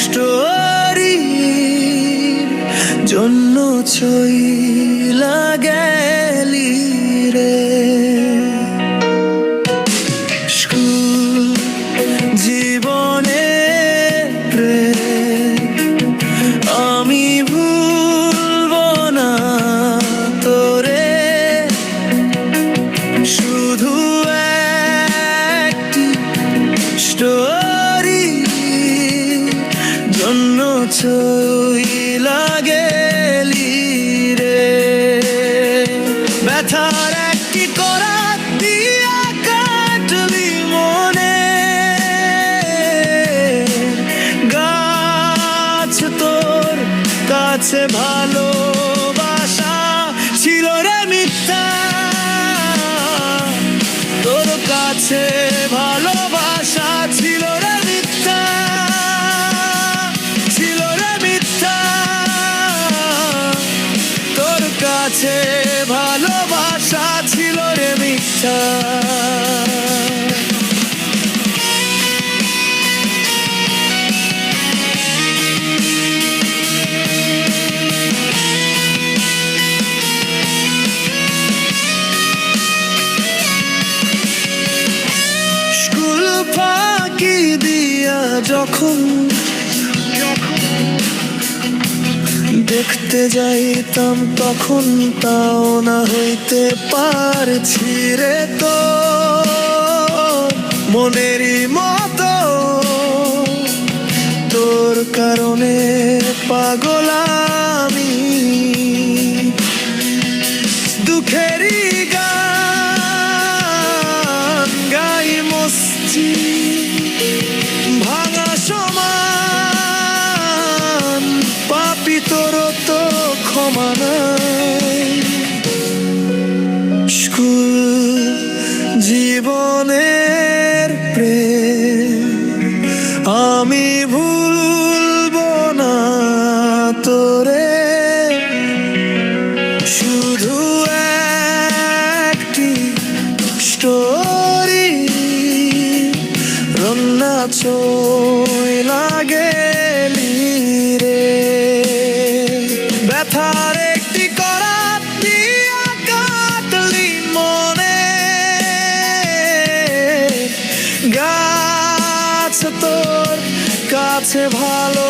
স্টোরির জন্য চইলা গেলি রে। স্কুল জীবনে রে আমি ভুলব না তোরে, শুধু একটি স্টোরি জন্য চইলা গেলি রে। ব্যথার একটি করাত দিয়া কাটলি মনে, গাছ তোর কাছে ভালোবাসা ছিল রে মিথ্যা, তোর কাছে ভালোবাসা ছিল রে মিথ্যা, ছিল রে মিথ্যা, তোর কাছে ভালোবাসা ছিল রে মিথ্যা। স্কুল ফাঁকি দিয়া যখন দেখতে যাইতাম তখন তাও না হইতে পারছি রে তো মনেরই মতো, তোর কারণে পাগল আমি। দুঃখেরই গান গাই মস্তি, ভাঙা সমান পাপি তোর তো ক্ষমা নাই। স্কুল জীবনের প্রেম আমি ভুলব না তোরে, শুধু একটি স্টোরি রন্না চইলা গেলি রে। ব্যথার একটি করাত দিয়া কাটলি মনে, গাছ তোর কাছে ভালো